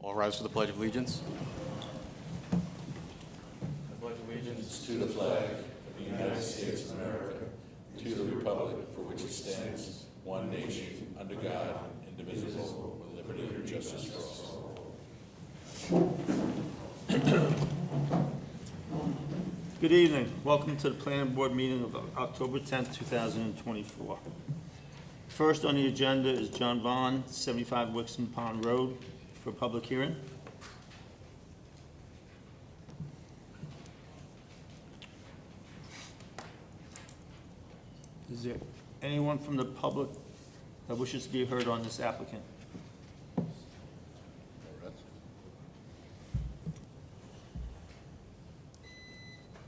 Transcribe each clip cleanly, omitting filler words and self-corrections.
All rise for the Pledge of Allegiance. I pledge allegiance To the flag of the United States of America, to the republic for which it stands, one nation, under God, indivisible, with liberty and justice for all. Good evening. Welcome to the Planning Board meeting of October 10th, 2024. First on the agenda is John Vaughn, 75 Wixon Pond Road, for a public hearing. Is there anyone from the public that wishes to be heard on this applicant?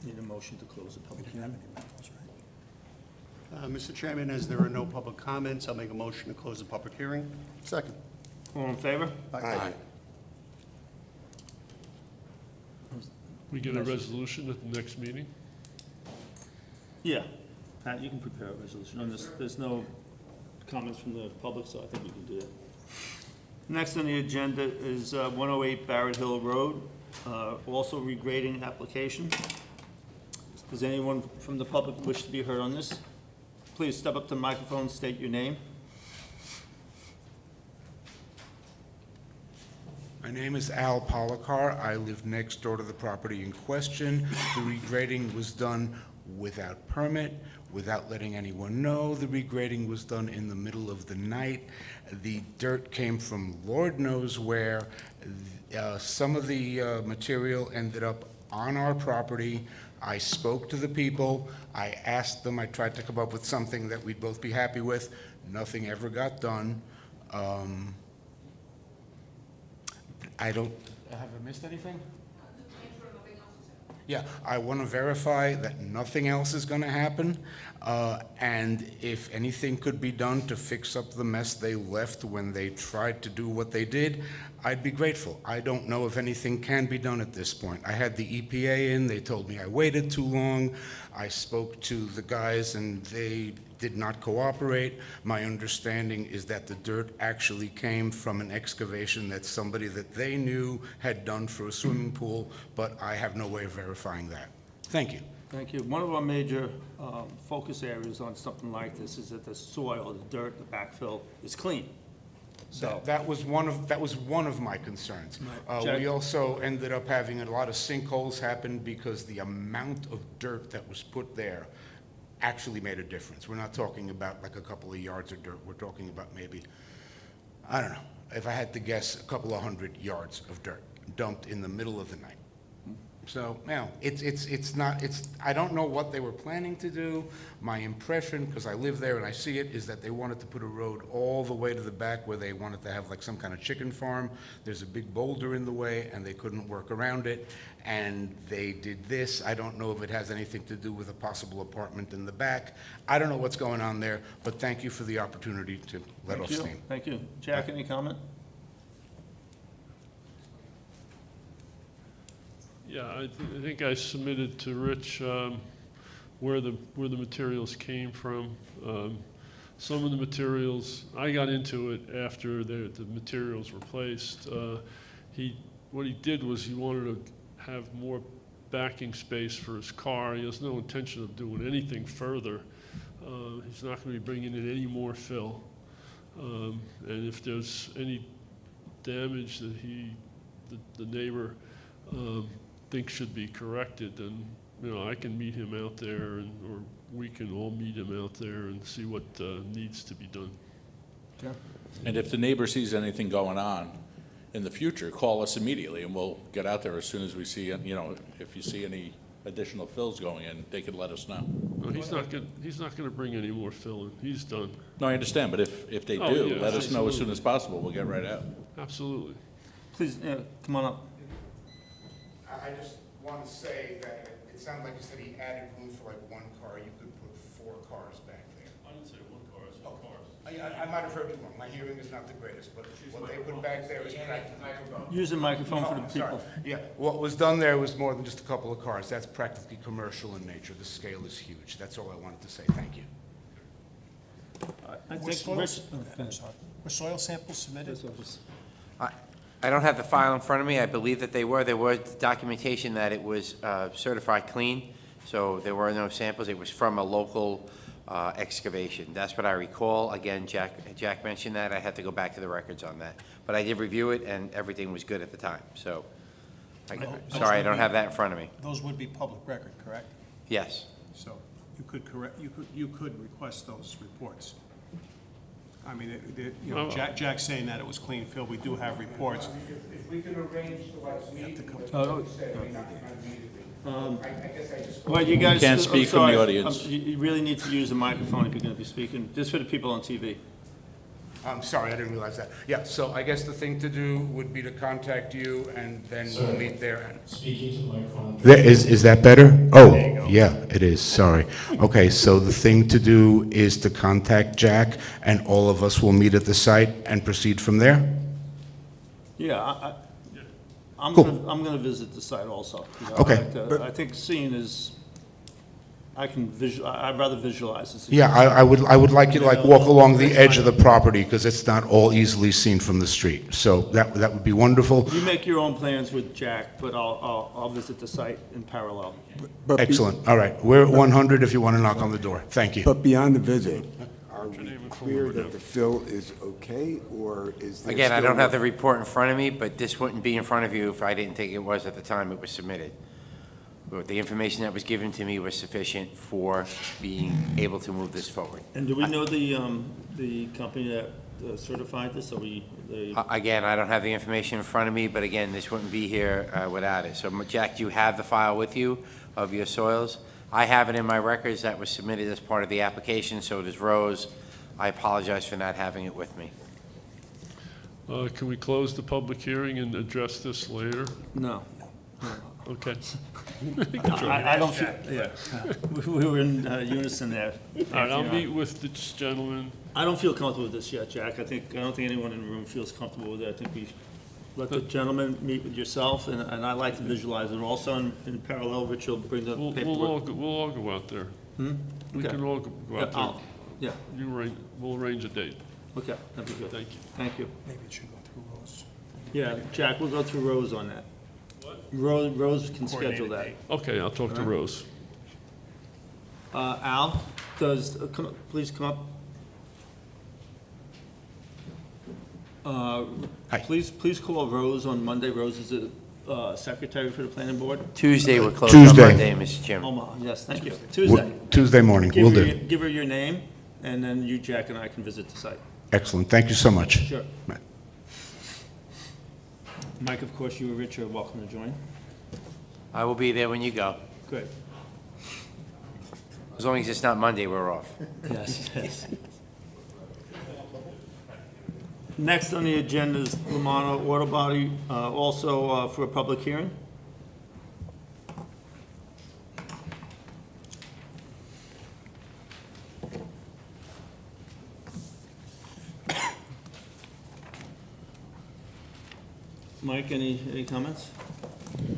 Need a motion to close the public hearing. Mr. Chairman, as there are no public comments, I'll make a motion to close the public hearing. Second. All in favor? Aye. We get a resolution at the next meeting? Yeah. Pat, you can prepare a resolution on this. There's no comments from the public, so I think we can do that. Next on the agenda is 108 Barrett Hill Road, also regrading application. Does anyone from the public wish to be heard on this? Please step up to the microphone, state your name. My name is Al Polakar. I live next door to the property in question. The regrading was done without permit, without letting anyone know. The regrading was done in the middle of the night. The dirt came from Lord knows where. Some of the material ended up on our property. I spoke to the people. I asked them. I tried to come up with something that we'd both be happy with. Nothing ever got done. Have I missed anything? Yeah, I want to verify that nothing else is going to happen, and if anything could be done to fix up the mess they left when they tried to do what they did, I'd be grateful. I don't know if anything can be done at this point. I had the EPA in. They told me I waited too long. I spoke to the guys, and they did not cooperate. My understanding is that the dirt actually came from an excavation that somebody that they knew had done for a swimming pool, but I have no way of verifying that. Thank you. Thank you. One of our major focus areas on something like this is that the soil, the dirt, the backfill is clean. So That was one of my concerns. Jack? We also ended up having a lot of sinkholes happen because the amount of dirt that was put there actually made a difference. We're not talking about like a couple of yards of dirt. We're talking about maybe, I don't know, if I had to guess, a couple of 100 yards of dirt dumped in the middle of the night. So, now, I don't know what they were planning to do. My impression, because I live there and I see it, is that they wanted to put a road all the way to the back where they wanted to have like some kind of chicken farm. There's a big boulder in the way and they couldn't work around it. And they did this. I don't know if it has anything to do with a possible apartment in the back. I don't know what's going on there, but thank you for the opportunity to let off steam. Thank you. Jack, any comment? Yeah, I think I submitted to Rich where the materials came from. Some of the materials, I got into it after the materials were placed. What he did was he wanted to have more backing space for his car. He has no intention of doing anything further. He's not going to be bringing in any more fill. And if there's any damage that the neighbor thinks should be corrected, then I can meet him out there, or we can all meet him out there and see what needs to be done. Okay. And if the neighbor sees anything going on in the future, call us immediately, and we'll get out there as soon as we see, if you see any additional fills going in, they could let us know. No, he's not going to bring any more fill in. He's done. No, I understand, but if they Oh, do, yeah, let us know as soon absolutely. as possible. We'll get right out. Absolutely. Please, come on up. I just want to say that it sounded like you said he added room for like one car. You could put 4 cars back there. I didn't say one car, I said cars. I might have heard you wrong. My hearing is not the greatest, but what they put back there is practically. Use the microphone for the Oh, sorry. people. Yeah, what was done there was more than just a couple of cars. That's practically commercial in nature. The scale is huge. That's all I wanted to say. Thank you. I Were think soil- Rich. I'm sorry. Were soil samples submitted? I don't have the file in front of me. I believe that there was documentation that it was certified clean, so there were no samples. It was from a local excavation. That's what I recall. Again, Jack mentioned that. I had to go back to the records on that. But I did review it, and everything was good at the time, so. Sorry, I don't have that in front of me. Those would be public record, correct? Yes. So you could request those reports. I mean, Jack's saying that it was clean fill. We do have reports. If we can arrange to like meet, Well, you guys. Can't I'm speak from the sorry. audience. You really need to use the microphone if you're going to be speaking, just for the people on TV. I'm sorry, I didn't realize that. Yeah, so I guess the thing to do would be to contact you, and then we'll meet there. Speaking to the microphone. Is that better? Oh, yeah, it is, sorry. Okay, so the thing to do is to contact Jack, and all of us will meet at the site and proceed from there? Yeah, I'm Cool. gonna visit the site also. You know, Okay. I think seeing is, I'd rather visualize this. Yeah, I would like you to like walk along the edge of the property, because it's not all easily seen from the street. So that would be wonderful. You make your own plans with Jack, but I'll visit the site in parallel. Excellent, all right. We're at 100 if you want to knock on the door. Thank you. But beyond the visit, are we clear that the fill is okay, or is there Again, I still don't have a- the report in front of me, but this wouldn't be in front of you if I didn't think it was at the time it was submitted. But the information that was given to me was sufficient for being able to move this forward. And do we know the company that certified this, or Again, I don't have the information in front of me, but again, this wouldn't be here without it. So, Jack, do you have the file with you of your soils? I have it in my records that was submitted as part of the application, so does Rose. I apologize for not having it with me. Can we close the public hearing and address this later? No. Okay. I don't feel, yeah. We were in unison there. All right, I'll meet with this gentleman. I don't feel comfortable with this yet, Jack. I don't think anyone in the room feels comfortable with it. I think we let the gentleman meet with yourself, and I like to visualize it also in parallel. Rich will bring the We'll all paperwork. go out there. We Okay. can all go Yeah, out there. Yeah, We'll arrange a date. okay, that'd be good. Thank you. Thank you. Maybe it should go through Rose. Yeah, Jack, we'll go through Rose on that. Rose can schedule that. Okay, I'll talk to Rose. Al, please come up. Hi. Please call Rose on Monday. Rose is the secretary for the planning board. Tuesday, we're closed on Tuesday. Monday, Mr. Chairman. Omaha, yes, thank you. Tuesday. Tuesday morning, will do. Give her your name, and then you, Jack, and I can visit the site. Excellent, thank you so much. Sure. Mike, of course, you and Rich are welcome to join. I will be there when you go. Great. As long as it's not Monday, we're off. Yes, yes. Next on the agenda is Lamano Auto Body, also for a public hearing. Mike, any comments?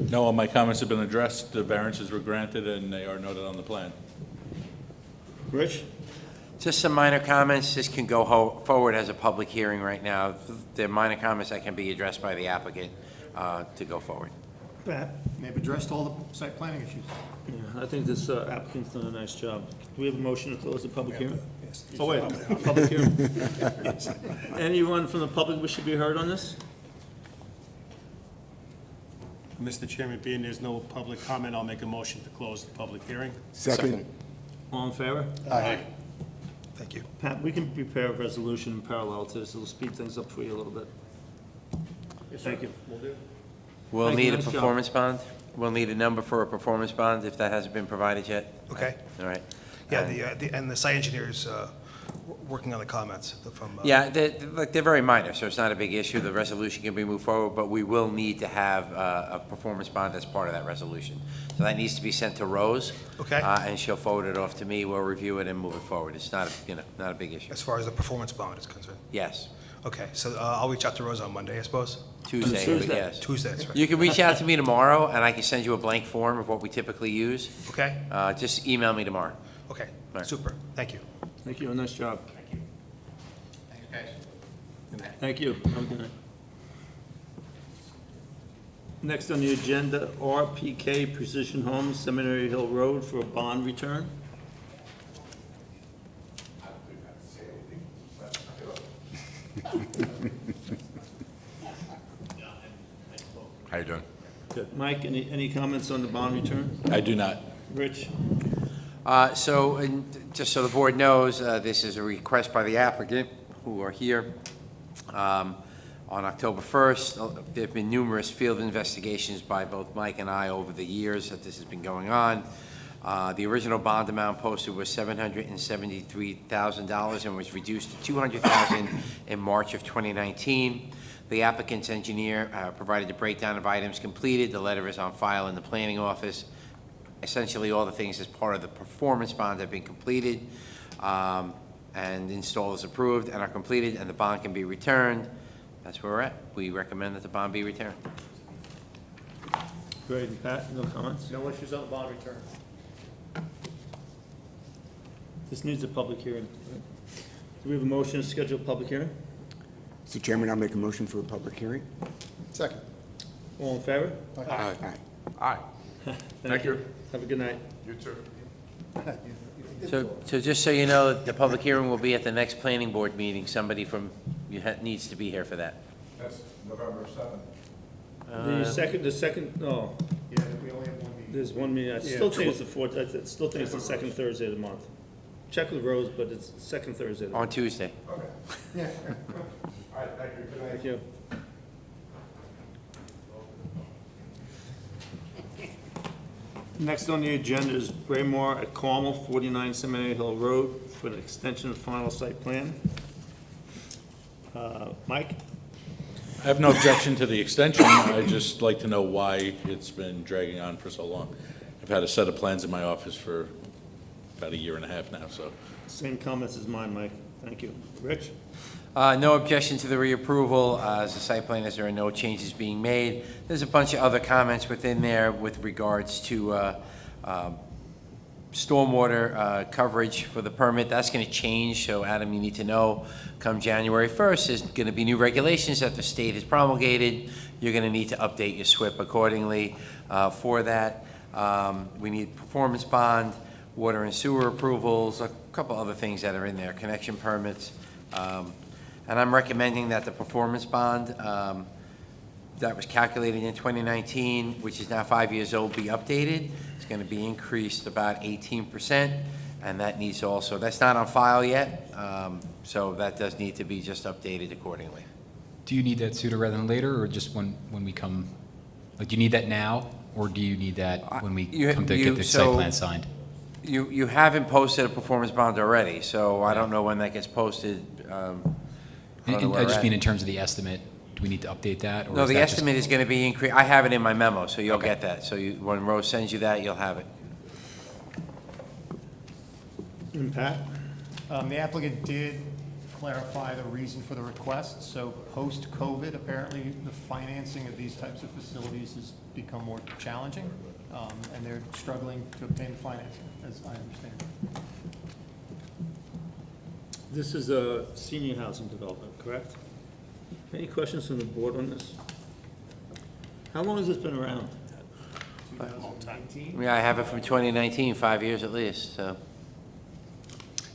No, all my comments have been addressed, the variances were granted, and they are noted on the plan. Rich? Just some minor comments. This can go forward as a public hearing right now. They're minor comments that can be addressed by the applicant to go forward. Pat? They've addressed all the site planning issues. Yeah, I think this applicant's done a nice job. Do we have a motion to close the public hearing? Oh, wait, public hearing. Anyone from the public wish to be heard on this? Mr. Chairman, being there's no public comment, I'll make a motion to close the public hearing. Second. All in favor? Aye. Thank you. Pat, we can prepare a resolution in parallel to this. It'll speed things up for you a little bit. Thank you. We'll Thank you. need a Nice job. performance bond. We'll need a number for a performance bond if that hasn't been provided yet. Okay. All right. Yeah, and the site engineer's working on the comments from. Yeah, they're very minor, so it's not a big issue. The resolution can be moved forward, but we will need to have a performance bond as part of that resolution. So that needs to be sent to Rose. Okay. And she'll forward it off to me. We'll review it and move it forward. It's not, not a big issue. As far as the performance bond is concerned. Yes, Okay, so I'll reach out to Rose on Monday, I suppose? Tuesday, but Tuesday. yes. Tuesday, that's right. You can reach out to me tomorrow, and I can send you a blank form of what we typically use. Okay, Just email me tomorrow. okay, Right. super, thank you. Thank you, nice job. Thank you. Have a good night. Next on the agenda, RPK Precision Homes, Seminary Hill Road for a bond return. How you doing? Good. Mike, any comments on the bond return? I do not. Rich? And just so the board knows, this is a request by the applicant, who are here. On October 1st, there have been numerous field investigations by both Mike and I over the years that this has been going on. The original bond amount posted was $773,000 and was reduced to $200,000 in March of 2019. The applicant's engineer provided a breakdown of items completed. The letter is on file in the planning office. Essentially, all the things as part of the performance bond have been completed and installed as approved and are completed, and the bond can be returned. That's where we're at. We recommend that the bond be returned. Great. And Pat, no comments? No issues on the bond return. This needs a public hearing. Right? Do we have a motion to schedule a public hearing? Mr. Chairman, I'll make a motion for a public hearing. Second. All in favor? Aye. Aye. Thank you. Have a good night. You too. So just so you know, the public hearing will be at the next planning board meeting. Somebody from, needs to be here for that. That's November 7th. The second, no, Yeah, we only have one meeting. there's one meeting. I still think it's the fourth, I still think it's the second Thursday of the month. Check with Rose, but it's the second Thursday of the month. On Tuesday. Okay. Yeah. All right, thank you. Good night. Thank you. Next on the agenda is Braymore at Carmel, 49 Seminary Hill Road, for an extension of final site plan. Mike? I have no objection to the extension. I'd just like to know why it's been dragging on for so long. I've had a set of plans in my office for about a year and a half now, so. Same comments as mine, Mike. Thank you. Rich? No objection to the reapproval. As the site plan is, there are no changes being made. There's a bunch of other comments within there with regards to stormwater coverage for the permit. That's going to change, so Adam, you need to know, come January 1st, there's going to be new regulations that the state has promulgated. You're going to need to update your SWIP accordingly for that. We need performance bond, water and sewer approvals, a couple other things that are in there, connection permits. And I'm recommending that the performance bond that was calculated in 2019, which is now 5 years old, be updated. It's going to be increased about 18%, and that needs to also, that's not on file yet, so that does need to be just updated accordingly. Do you need that sooner rather than later, or just when we come, like, do you need that now, or do you need that when we come to get the site plan signed? You haven't posted a performance bond already, so I don't know when that gets posted. I just mean in terms of the estimate, do we need to update that? Or No, is the that just- estimate is going to be increased. I have it in my memo, so you'll Okay. get that. So when Rose sends you that, you'll have it. And Pat? The applicant did clarify the reason for the request. So post-COVID, apparently, the financing of these types of facilities has become more challenging, and they're struggling to obtain financing, as I understand it. This is a senior housing development, correct? Any questions from the board on this? How long has this been around? 2019? Yeah, I have it from 2019, 5 years at least, so.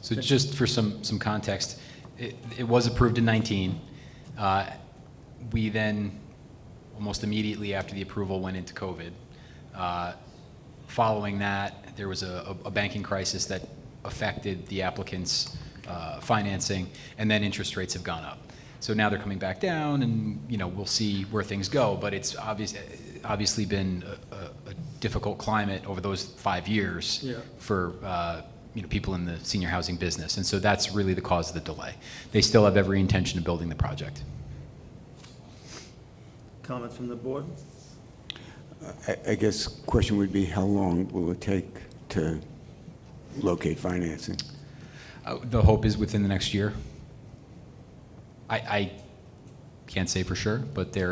So just for some context, it was approved in 19. We then, almost immediately after the approval, went into COVID. Following that, there was a banking crisis that affected the applicant's financing, and then interest rates have gone up. So now they're coming back down, and we'll see where things go. But it's obviously been a difficult climate over those 5 years for people in the senior housing business, and so that's really the cause of the delay. They still have every intention of building the project. Comments from the board? I guess question would be, how long will it take to locate financing? The hope is within the next year. I can't say for sure, but they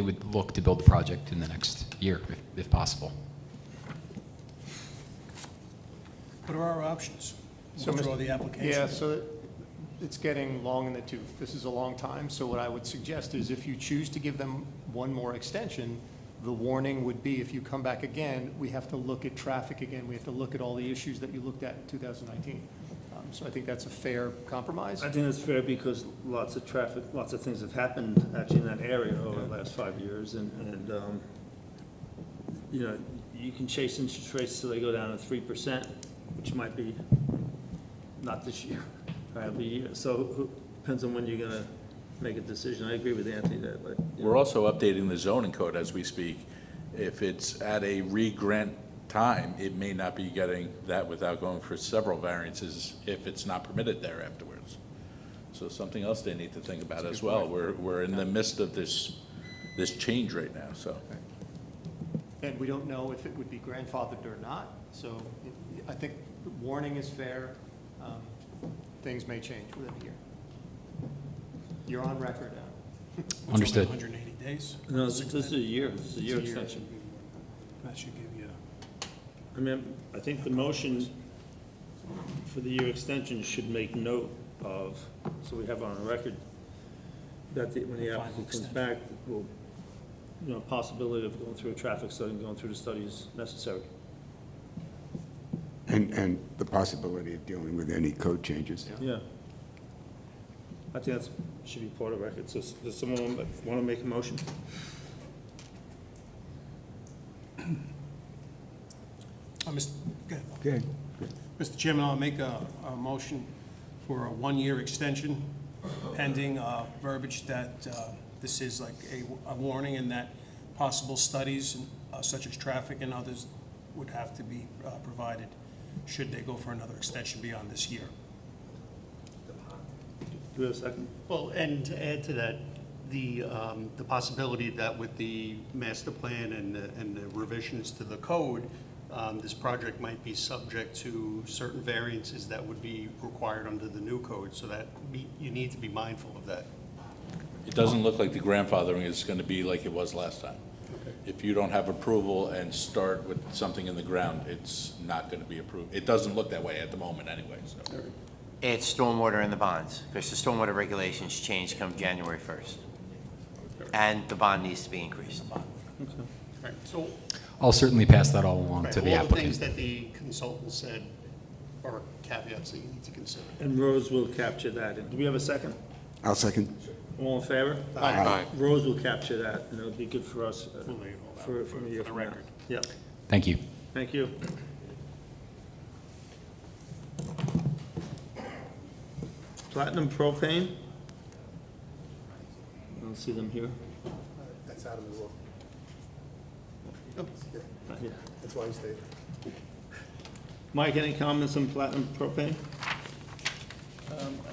would look to build the project in the next year, if possible. What are our options? So, Withdraw Mr. the application? Yeah, so it's getting long in the tooth. This is a long time, so what I would suggest is if you choose to give them one more extension, the warning would be if you come back again, we have to look at traffic again. We have to look at all the issues that you looked at in 2019. So I think that's a fair compromise. I think that's fair because lots of traffic, lots of things have happened actually in that area over the last 5 years. And you know, you can chase interest rates till they go down to 3%, which might be not this year, probably. So depends on when you're going to make a decision. I agree with Anthony that, but. We're also updating the zoning code as we speak. If it's at a re-grant time, it may not be getting that without going for several variances if it's not permitted there afterwards. So something else they need to think about as well. We're in the midst of this change right now, so. And we don't know if it would be grandfathered or not, so I think the warning is fair. Things may change within a year. You're on record now. Understood. 180 days? No, this is a year. This is a year extension. That should give you, I mean, I think the motion for the year extension should make note of, so we have on a record, that when the applicant comes back, will, you know, possibility of going through a traffic study and going through the study is necessary. And the possibility of dealing with any code changes. Yeah. I think that should be part of the record. So does someone want to make a motion? go ahead. Good. Mr. Chairman, I'll make a motion for a one-year extension pending verbiage that this is like a warning and that possible studies such as traffic and others would have to be provided should they go for another extension beyond this year. Do we have a second? Well, and to add to that, the possibility that with the master plan and the revisions to the code, this project might be subject to certain variances that would be required under the new code, so that you need to be mindful of that. It doesn't look like the grandfathering is going to be like it was last time. If you don't have approval and start with something in the ground, it's not going to be approved. It doesn't look that way at the moment anyway, so. It's stormwater in the bonds, because the stormwater regulations change come January 1st. And the bond needs to be increased. Right, so, I'll certainly pass that all along right, to the all the things applicant. that the consultant said are caveats that you need to consider. And Rose will capture that. And do we have a second? I'll second. All in favor? Aye. Rose will capture that, and it'll be good for us We'll lay it all out for a year the from now. record. Yep, Thank you. thank you. Platinum propane? I don't see them here. That's Adam as well. Not here. That's why he stayed. Mike, any comments on platinum propane?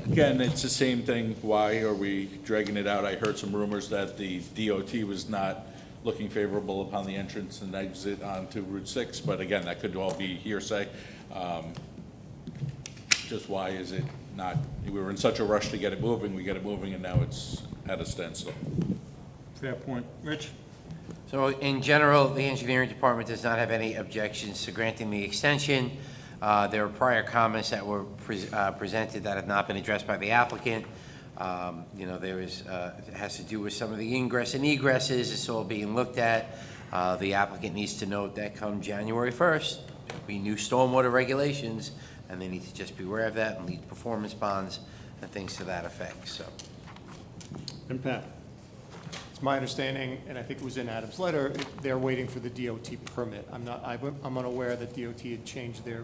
Again, it's the same thing. Why are we dragging it out? I heard some rumors that the DOT was not looking favorable upon the entrance and exit onto Route 6, but again, that could all be hearsay. Just why is it not, we were in such a rush to get it moving, we get it moving, and now it's at a standstill. Fair point. Rich? So in general, the engineering department does not have any objections to granting the extension. There are prior comments that were presented that have not been addressed by the applicant. You know, there is, it has to do with some of the ingress and egresses. It's all being looked at. The applicant needs to note that come January 1st, there'll be new stormwater regulations, and they need to just be aware of that and lead performance bonds and things to that effect, so. And Pat? It's my understanding, and I think it was in Adam's letter, they're waiting for the DOT permit. I'm unaware that DOT had changed their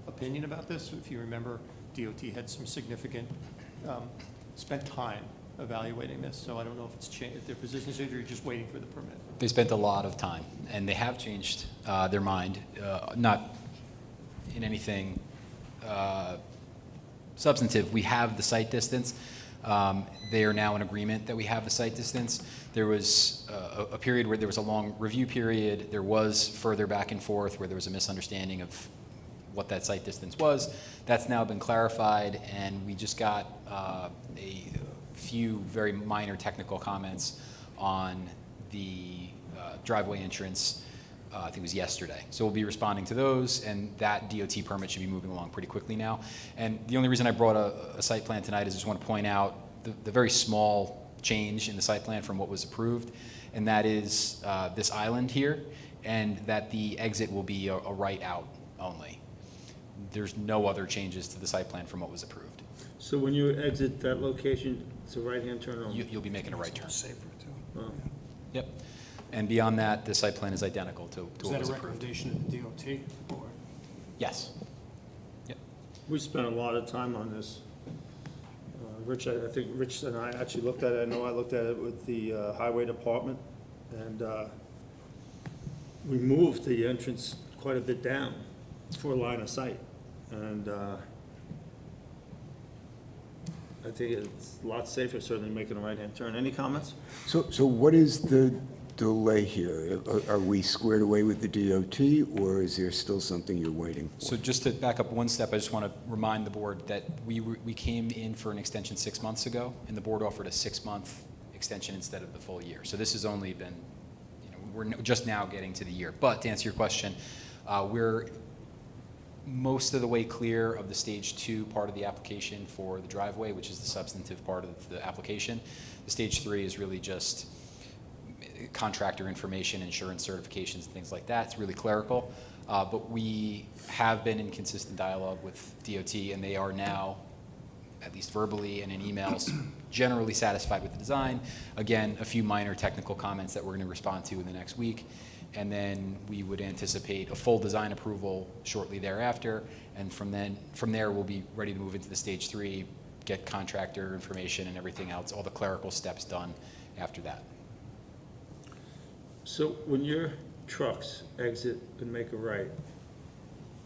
opinion about this. If you remember, DOT had some significant, spent time evaluating this, so I don't know if it's changed, if their position's changed, or you're just waiting for the permit. They spent a lot of time, and they have changed their mind, not in anything substantive. We have the site distance. They are now in agreement that we have the site distance. There was a period where there was a long review period. There was further back and forth where there was a misunderstanding of what that site distance was. That's now been clarified, and we just got a few very minor technical comments on the driveway entrance I think it was yesterday. So we'll be responding to those, and that DOT permit should be moving along pretty quickly now. And the only reason I brought a site plan tonight is I just want to point out the very small change in the site plan from what was approved, and that is this island here, and that the exit will be a right out only. There's no other changes to the site plan from what was approved. So when you exit that location, it's a right-hand turn only? You'll be making a right turn. Safer, too. Oh. Yep. And beyond that, the site plan is identical to Is what that was a approved. recommendation of the DOT, or? Yes. Yep. We spent a lot of time on this. Rich, I think Rich and I actually looked at it. I know I looked at it with the highway department, and we moved the entrance quite a bit down for line of sight. And I think it's a lot safer certainly making a right-hand turn. Any comments? So what is the delay here? Are we squared away with the DOT, or is there still something you're waiting for? So just to back up one step, I just want to remind the board that we came in for an extension 6 months ago, and the board offered a 6-month extension instead of the full year. So this has only been, we're just now getting to the year. But to answer your question, we're most of the way clear of the stage 2 part of the application for the driveway, which is the substantive part of the application. The stage 3 is really just contractor information, insurance certifications, and things like that. It's really clerical. But we have been in consistent dialogue with DOT, and they are now, at least verbally and in emails, generally satisfied with the design. Again, a few minor technical comments that we're going to respond to in the next week. And then we would anticipate a full design approval shortly thereafter. And from there, we'll be ready to move into the stage 3, get contractor information and everything else, all the clerical steps done after that. So when your trucks exit and make a right,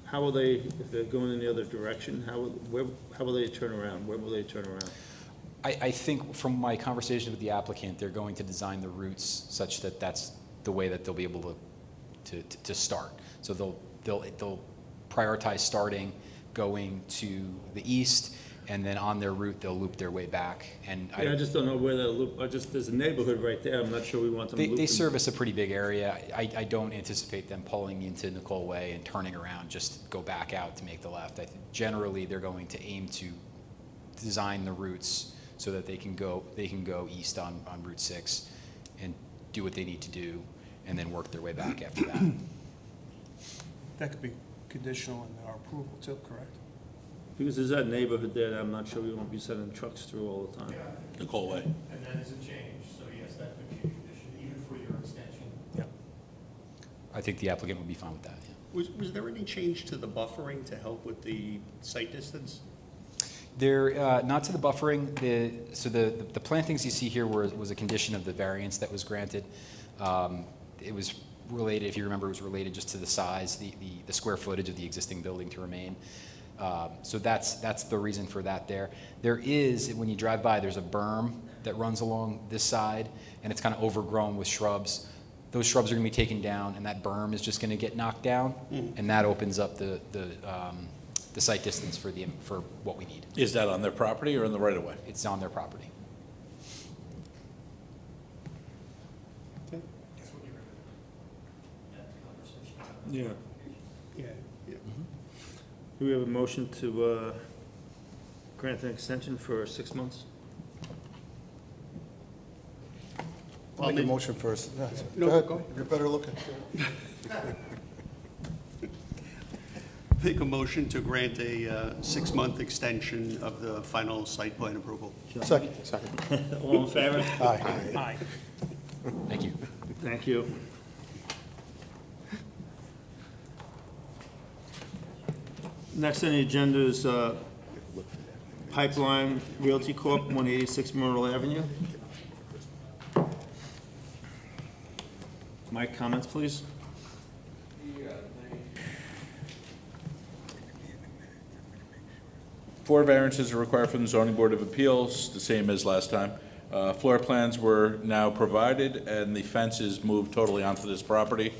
how will they, if they're going in the other direction, how will they turn around? Where will they turn around? I think from my conversation with the applicant, they're going to design the routes such that that's the way that they'll be able to start. So they'll prioritize starting, going to the east, and then on their route, they'll loop their way back. And Yeah, I just don't know where they'll loop, there's a neighborhood right there, I'm not sure we want them they looping. service a pretty big area. I don't anticipate them pulling into Nicole Way and turning around, just go back out to make the left. I think generally they're going to aim to design the routes so that they can go east on Route 6 and do what they need to do, and then work their way back after that. That could be conditional in our approval too, correct? Because there's that neighborhood there that I'm not sure we won't be sending trucks through all the time. Nicole Way. And that is a change, so yes, that could be a condition, even for your extension. Yep. I think the applicant would be fine with that, yeah. Was there any change to the buffering to help with the site distance? They're not to the buffering. The plantings you see here was a condition of the variance that was granted. It was related, if you remember, it was related just to the size, the square footage of the existing building to remain. So that's the reason for that there. There is, when you drive by, there's a berm that runs along this side, and it's kind of overgrown with shrubs. Those shrubs are going to be taken down, and that berm is just going to get knocked down, and that opens up the site distance for what we need. Is that on their property or in the right-of-way? It's on their property. Yeah. Yeah. Do we have a motion to grant an extension for 6 months? I'll make a motion first. No, Go ahead. go ahead. You're better looking. Make a motion to grant a 6-month extension of the final site plan approval. Second. All in favor? Aye. Aye. Thank you. Thank you. Next on the agenda is Pipeline Realty Corp., 186 Myrtle Avenue. Mike, comments, please? Four variances are required from the zoning board of appeals, the same as last time. Floor plans were now provided, and the fence is moved totally onto this property.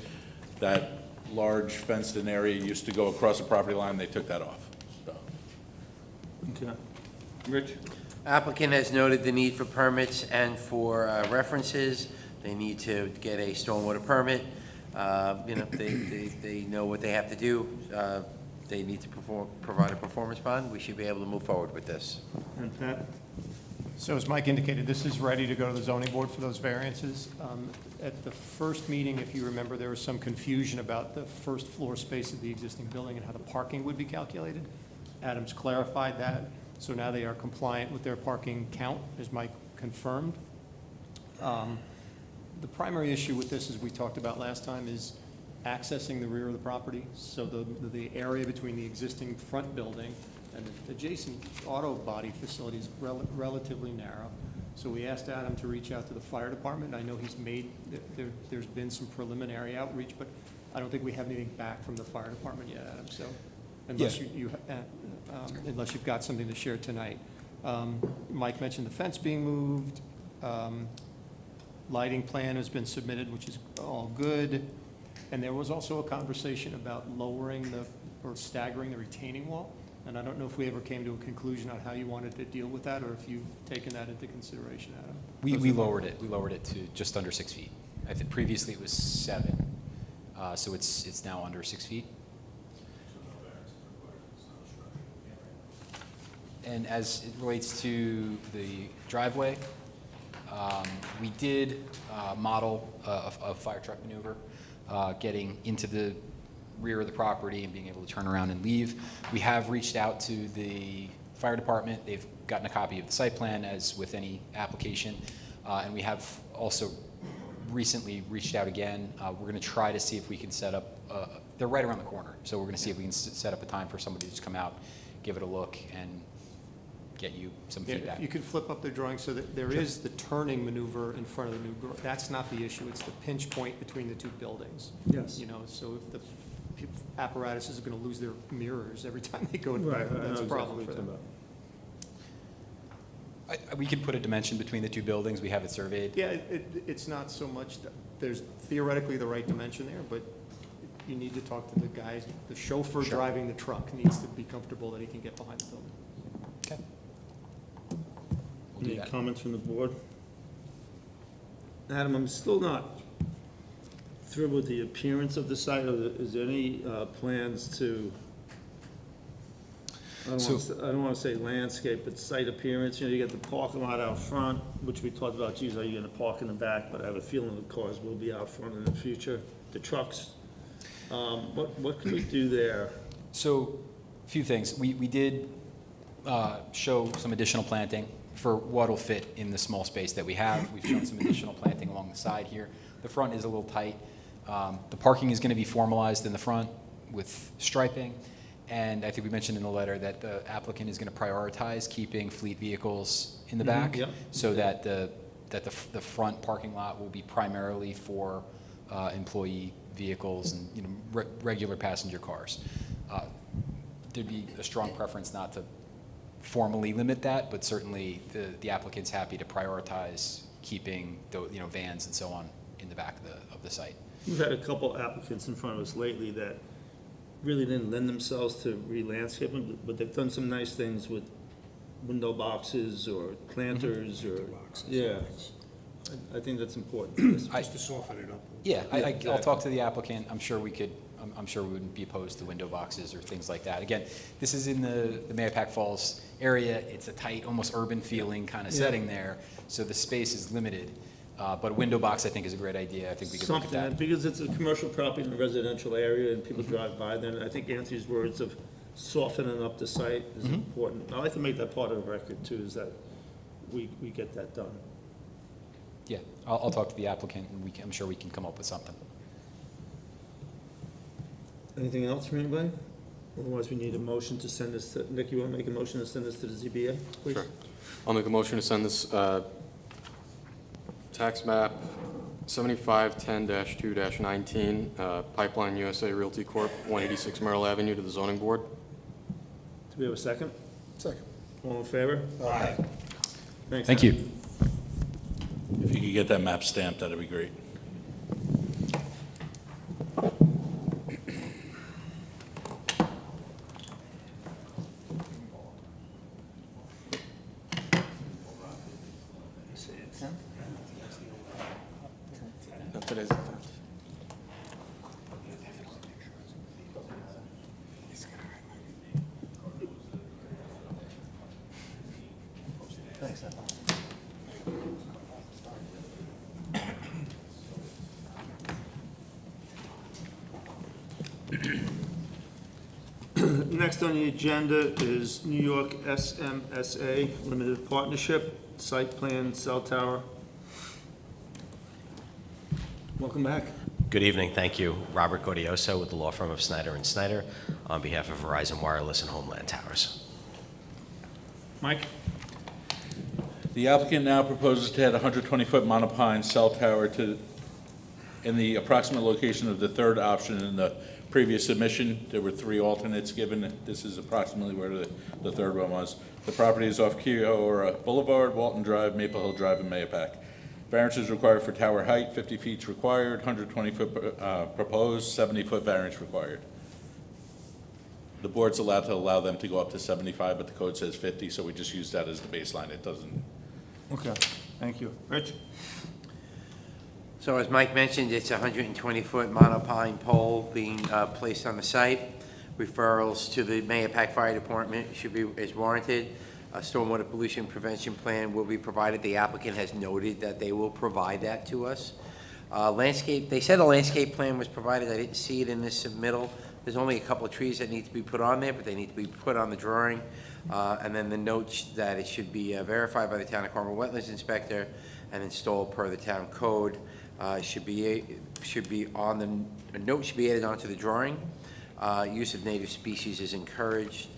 That large fenced-in area used to go across the property line, they took that off. So, Okay. Rich? Applicant has noted the need for permits and for references. They need to get a stormwater permit. They know what they have to do. They need to provide a performance bond. We should be able to move forward with this. And Pat? So as Mike indicated, this is ready to go to the zoning board for those variances. At the first meeting, if you remember, there was some confusion about the first floor space of the existing building and how the parking would be calculated. Adam's clarified that, so now they are compliant with their parking count, as Mike confirmed. The primary issue with this, as we talked about last time, is accessing the rear of the property. So the area between the existing front building and the adjacent auto body facility is relatively narrow. So we asked Adam to reach out to the fire department. I know he's made, there's been some preliminary outreach, but I don't think we have anything back from the fire department yet, Adam, so unless unless you've got something to share tonight. Mike mentioned the fence being moved. Lighting plan has been submitted, which is all good. And there was also a conversation about lowering or staggering the retaining wall. And I don't know if we ever came to a conclusion on how you wanted to deal with that, or if you've taken that into consideration, Adam. We lowered it. We lowered it to just under 6 feet. I think previously it was 7, so it's now under 6 feet. And as it relates to the driveway, we did model a fire truck maneuver, getting into the rear of the property and being able to turn around and leave. We have reached out to the fire department. They've gotten a copy of the site plan, as with any application, and we have also recently reached out again. We're going to try to see if we can set up, they're right around the corner, so we're going to see if we can set up a time for somebody to just come out, give it a look, and get you some feedback. If you could flip up the drawing so that there is the turning maneuver in front of the new garage. That's not the issue. It's the pinch point between the two buildings. Yes. So if the apparatus is going to lose their mirrors every time they go, Right, that's a problem for them. We could put a dimension between the two buildings. We have it surveyed. Yeah, it's not so much, there's theoretically the right dimension there, but you need to talk to the guys. The chauffeur driving the truck needs to be comfortable that he can get behind the building. Okay. We'll do Any that. comments from the board? Adam, I'm still not thrilled with the appearance of the site. Is there any plans to, I don't want to say landscape, but site appearance? You get the parking lot out front, which we talked about, geez, are you going to park in the back? But I have a feeling the cars will be out front in the future. The trucks, what can we do there? So, a few things. We did show some additional planting for what will fit in the small space that we have. We've shown some additional planting along the side here. The front is a little tight. The parking is going to be formalized in the front with striping. And I think we mentioned in the letter that the applicant is going to prioritize keeping fleet vehicles in the back, yep. so that the front parking lot will be primarily for employee vehicles and regular passenger cars. There'd be a strong preference not to formally limit that, but certainly the applicant's happy to prioritize keeping vans and so on in the back of the site. We've had a couple applicants in front of us lately that really didn't lend themselves to re-landscaping, but they've done some nice things with window boxes or planters or, yeah. I think that's important. Just to soften it up. Yeah, I'll talk to the applicant. I'm sure we wouldn't be opposed to window boxes or things like that. Again, this is in the Mahopac Falls area. It's a tight, almost urban feeling kind of setting there, so the space is limited. But a window box, I think, is a great idea. I think we could look at that. Something, because it's a commercial property in a residential area and people drive by, then I think Anthony's words of softening up the site is important. I like to make that part of the record too, is that we get that done. Yeah, I'll talk to the applicant, and I'm sure we can come up with something. Anything else from anybody? Otherwise, we need a motion to send this to, Nick, you want to make a motion to send this to the ZBA, please? Sure. I'll make a motion to send this tax map 7510-2-19, Pipeline USA Realty Corp., 186 Merrill Avenue, to the zoning board. Do we have a second? Second. All in favor? Aye. Thanks. Thank you. If you could get that map stamped, that'd be great. No, today's the 10th. Next on the agenda is New York SMSA Limited Partnership, Site Plan, Cell Tower. Welcome back. Good evening, thank you. Robert Gaudioso with the law firm of Snyder & Snyder on behalf of Verizon Wireless and Homeland Towers. Mike? The applicant now proposes to add a 120-foot monopine cell tower in the approximate location of the third option in the previous submission. There were 3 alternates given. This is approximately where the third one was. The property is off Kiora Boulevard, Walton Drive, Maple Hill Drive, and Mahopac. Variance is required for tower height, 50 feet is required, 120-foot proposed, 70-foot variance required. The board's allowed to allow them to go up to 75, but the code says 50, so we just use that as the baseline. It doesn't. Okay, thank you. Rich? So as Mike mentioned, it's a 120-foot monopine pole being placed on the site. Referrals to the Mahopac Fire Department is warranted. A stormwater pollution prevention plan will be provided. The applicant has noted that they will provide that to us. Landscape, they said a landscape plan was provided. I didn't see it in this submittal. There's only a couple of trees that need to be put on there, but they need to be put on the drawing. And then the notes that it should be verified by the Town of Carmel Wetlands Inspector and installed per the town code. Should be on the note should be added onto the drawing. Use of native species is encouraged.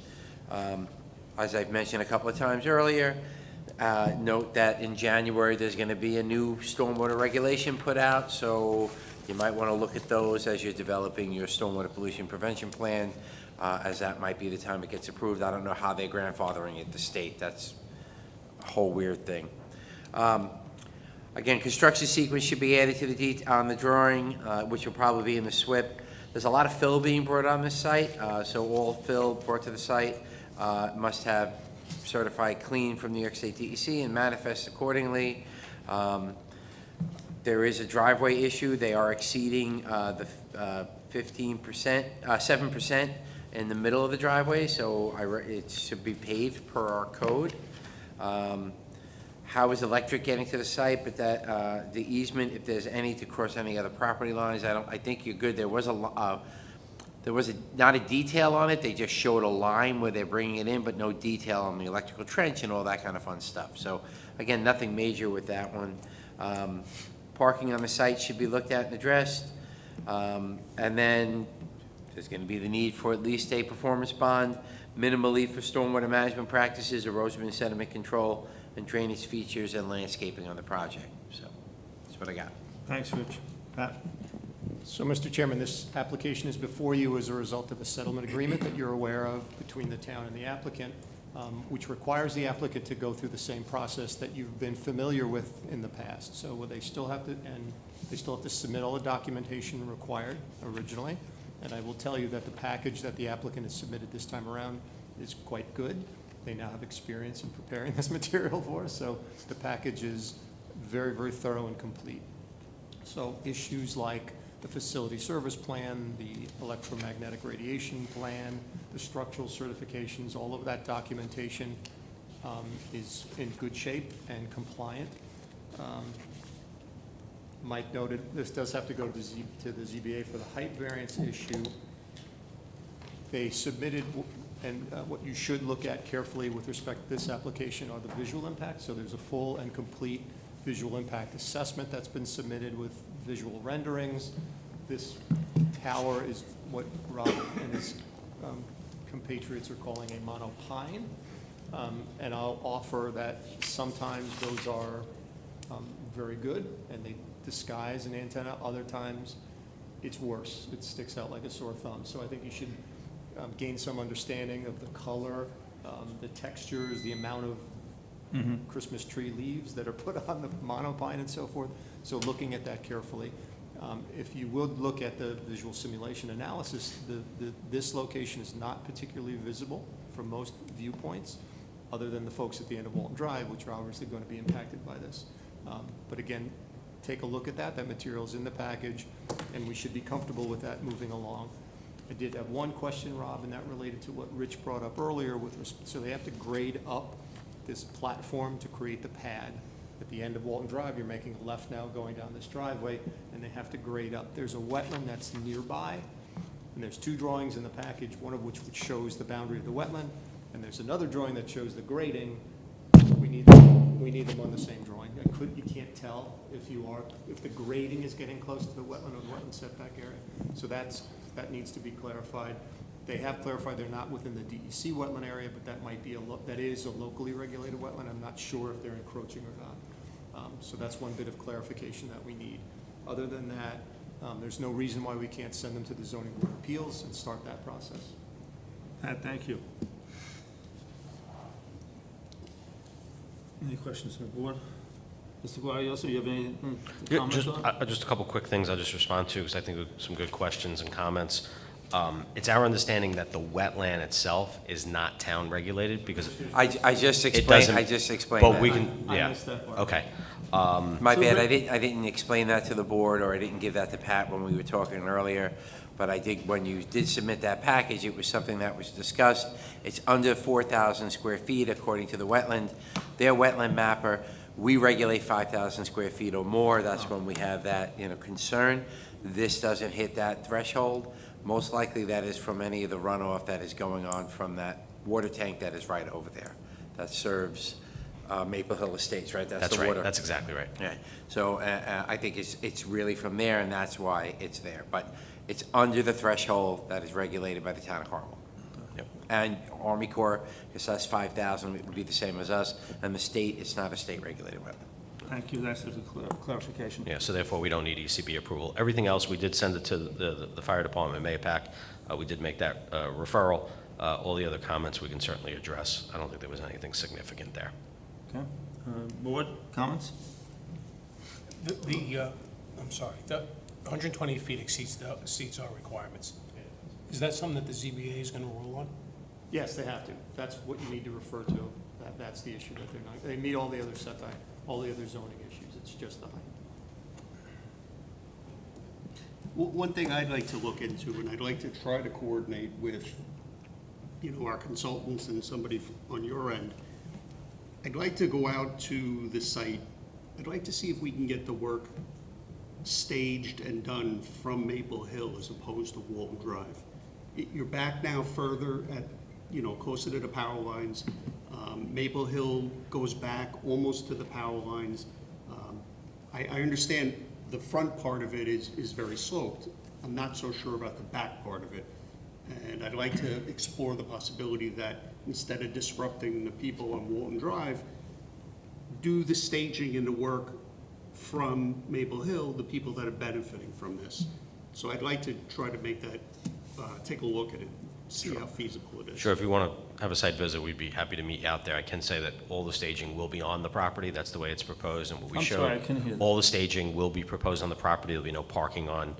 As I've mentioned a couple of times earlier, note that in January there's going to be a new stormwater regulation put out, so you might want to look at those as you're developing your stormwater pollution prevention plan, as that might be the time it gets approved. I don't know how they're grandfathering it, the state. That's a whole weird thing. Again, construction sequence should be added to the on the drawing, which will probably be in the SWIP. There's a lot of fill being brought on this site, so all fill brought to the site must have certified clean from New York State DEC and manifest accordingly. There is a driveway issue. They are exceeding the 7% in the middle of the driveway, so it should be paved per our code. How is electric getting to the site? But that the easement, if there's any to cross any other property lines, I think you're good. There was not a detail on it. They just showed a line where they're bringing it in, but no detail on the electrical trench and all that kind of fun stuff. So again, nothing major with that one. Parking on the site should be looked at and addressed. And then there's going to be the need for at least a performance bond, minimally for stormwater management practices, erosion and sediment control, and drainage features and landscaping on the project. So that's what I got. Thanks, Rich. Pat? So, Mr. Chairman, this application is before you as a result of a settlement agreement that you're aware of between the town and the applicant, which requires the applicant to go through the same process that you've been familiar with in the past. So they still have to submit all the documentation required originally. And I will tell you that the package that the applicant has submitted this time around is quite good. They now have experience in preparing this material for us, so the package is very, very thorough and complete. So issues like the facility service plan, the electromagnetic radiation plan, the structural certifications, all of that documentation is in good shape and compliant. Mike noted this does have to go to the ZBA for the height variance issue. They submitted, and what you should look at carefully with respect to this application are the visual impacts. So there's a full and complete visual impact assessment that's been submitted with visual renderings. This tower is what Rob and his compatriots are calling a monopine. And I'll offer that sometimes those are very good and they disguise an antenna. Other times it's worse. It sticks out like a sore thumb. So I think you should gain some understanding of the color, the textures, the amount of Christmas tree leaves that are put on the monopine and so forth. So looking at that carefully. If you would look at the visual simulation analysis, this location is not particularly visible from most viewpoints, other than the folks at the end of Walton Drive, which are obviously going to be impacted by this. But again, take a look at that. That material is in the package, and we should be comfortable with that moving along. I did have one question, Rob, and that related to what Rich brought up earlier. So they have to grade up this platform to create the pad. At the end of Walton Drive, you're making a left now going down this driveway, and they have to grade up. There's a wetland that's nearby And there's two drawings in the package, one of which shows the boundary of the wetland, and there's another drawing that shows the grading. We need them on the same drawing. You can't tell if the grading is getting close to the wetland or the wetland setback area. So that needs to be clarified. They have clarified they're not within the DEC wetland area, but that is a locally regulated wetland. I'm not sure if they're encroaching or not. So that's one bit of clarification that we need. Other than that, there's no reason why we can't send them to the zoning board of appeals and start that process. Pat, thank you. Any questions from the board? Mr. Guarioso, you have any comments on? Just a couple quick things I'll just respond to, because I think there are some good questions and comments. It's our understanding that the wetland itself is not town regulated, because I just explained that. but we can, I yeah, missed that part. okay. My bad, I didn't explain that to the board, or I didn't give that to Pat when we were talking earlier, but I did, when you did submit that package, it was something that was discussed. It's under 4,000 square feet according to the wetland, their wetland mapper. We regulate 5,000 square feet or more, that's when we have that, concern. This doesn't hit that threshold. Most likely that is from any of the runoff that is going on from that water tank that is right over there, that serves Maple Hill Estates, right? That's the right, water. that's exactly right. Yeah, so I think it's really from there, and that's why it's there. But it's under the threshold that is regulated by the town of Carmel. Yep. And Army Corps, because that's 5,000, it would be the same as us. And the state, it's not a state-regulated wetland. Thank you, that's a clarification. Yeah, so therefore, we don't need ECB approval. Everything else, we did send it to the fire department, Mahopac. We did make that referral. All the other comments we can certainly address. I don't think there was anything significant there. Okay, board comments? I'm sorry, the 120 feet exceeds our requirements. Is that something that the ZBA is going to rule on? Yes, they have to. That's what you need to refer to. That's the issue that they're not, they meet all the other setback, all the other zoning issues. It's just the height. One thing I'd like to look into, and I'd like to try to coordinate with, our consultants and somebody on your end, I'd like to go out to the site. I'd like to see if we can get the work staged and done from Maple Hill as opposed to Walton Drive. You're back now further at, closer to the power lines. Maple Hill goes back almost to the power lines. I understand the front part of it is very sloped. I'm not so sure about the back part of it. And I'd like to explore the possibility that instead of disrupting the people on Walton Drive, do the staging and the work from Maple Hill, the people that are benefiting from this. So I'd like to try to make that, take a look at it, see how feasible it is. Sure, if you want to have a site visit, we'd be happy to meet you out there. I can say that all the staging will be on the property. That's the way it's proposed, and what we I'm showed. sorry, I couldn't hear that. All the staging will be proposed on the property. There'll be no parking on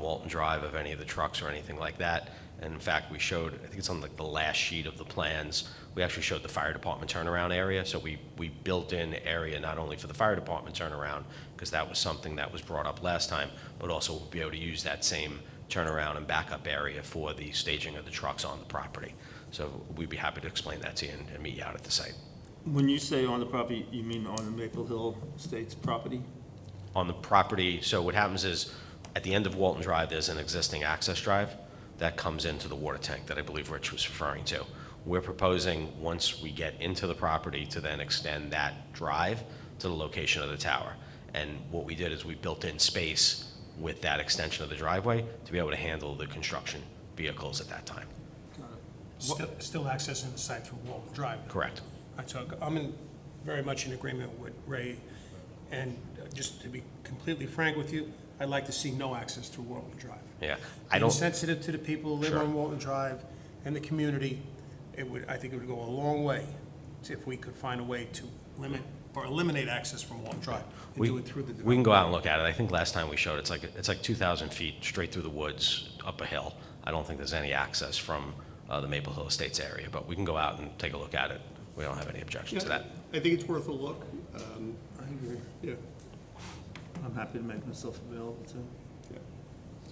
Walton Drive of any of the trucks or anything like that. And in fact, we showed, I think it's on the last sheet of the plans, we actually showed the fire department turnaround area. So we built in area not only for the fire department turnaround, because that was something that was brought up last time, but also we'll be able to use that same turnaround and backup area for the staging of the trucks on the property. So we'd be happy to explain that to you and meet you out at the site. When you say on the property, you mean on the Maple Hill Estates property? On the property, so what happens is, at the end of Walton Drive, there's an existing access drive that comes into the water tank that I believe Rich was referring to. We're proposing, once we get into the property, to then extend that drive to the location of the tower. And what we did is we built in space with that extension of the driveway to be able to handle the construction vehicles at that time. Still accessing the site through Walton Drive. Correct. All right, so I'm very much in agreement with Ray, and just to be completely frank with you, I'd like to see no access through Walton Drive. Yeah, Being sensitive to the people who live Sure. on Walton Drive and the community, I think it would go a long way if we could find a way to limit or eliminate access from Walton Drive and do it through the development. We can go out and look at it. I think last time we showed it's like 2,000 feet straight through the woods up a hill. I don't think there's any access from the Maple Hill Estates area, but we can go out and take a look at it. We don't have any objection to that. I think it's worth a look. I agree. Yeah. I'm happy to make myself available too.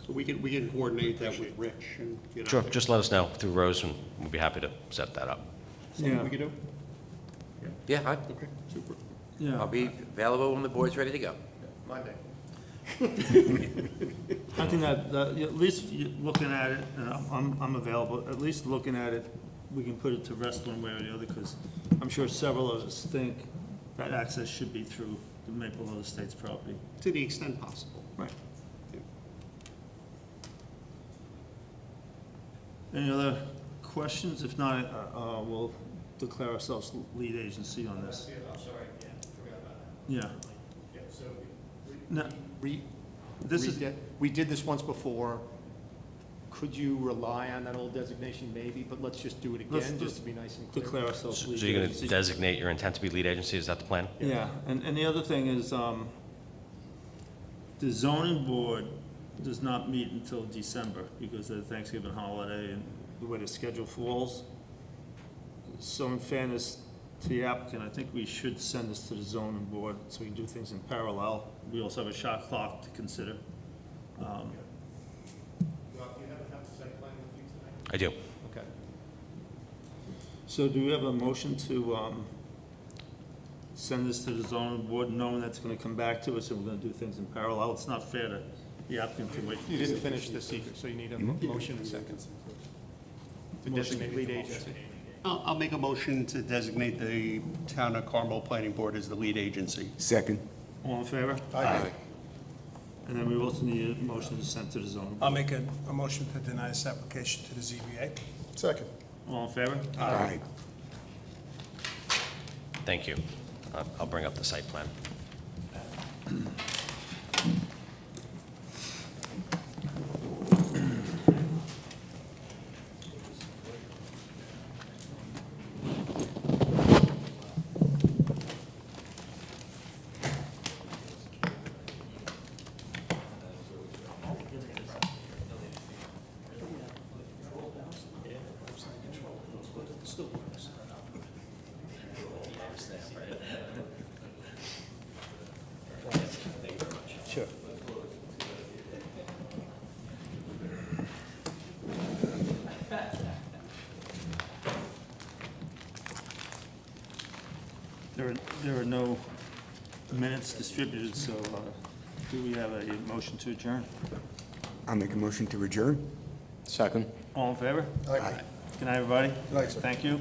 So we can coordinate that with Rich and get out Sure, there. just let us know through Rose, and we'll be happy to set that up. Something we can do? Yeah, Okay, super. Yeah. I'll be available when the board's ready to go. Monday. I think that at least looking at it, and I'm available, at least looking at it, we can put it to rest one way or the other, because I'm sure several of us think that access should be through the Maple Hill Estates property. To the extent possible. Right. Any other questions? If not, we'll declare ourselves lead agency on this. I'm sorry, yeah, forgot about that. Yeah. Yeah, so No, this is, we did this once before. Could you rely on that old designation? Maybe, but let's just do it Let's again, just to be nice and clear. declare ourselves So lead you're going to agency. designate your intent to be lead agency, is that the plan? Yeah, and the other thing is, the zoning board does not meet until December because of the Thanksgiving holiday and the way the schedule falls. So in fairness to the applicant, I think we should send this to the zoning board so we can do things in parallel. We also have a shot clock to consider. I do. Okay. So do we have a motion to send this to the zoning board, knowing that's gonna come back to us and we're gonna do things in parallel? It's not fair to the applicant to wait. You didn't finish the secret, so you need a motion and second. To designate lead agency. I'll make a motion to designate the Town of Carmel Planning Board as the lead agency. Second. All in favor? Aye. And then we also need a motion to send to the zoning board. I'll make a motion to deny this application to the ZBA. Second. All in favor? Aye. Thank you. I'll bring up the site plan. Sure. There are no minutes distributed, so do we have a motion to adjourn? I'll make a motion to adjourn. Second. All in favor? Aye. Good night, everybody. Night, sir. Thank you.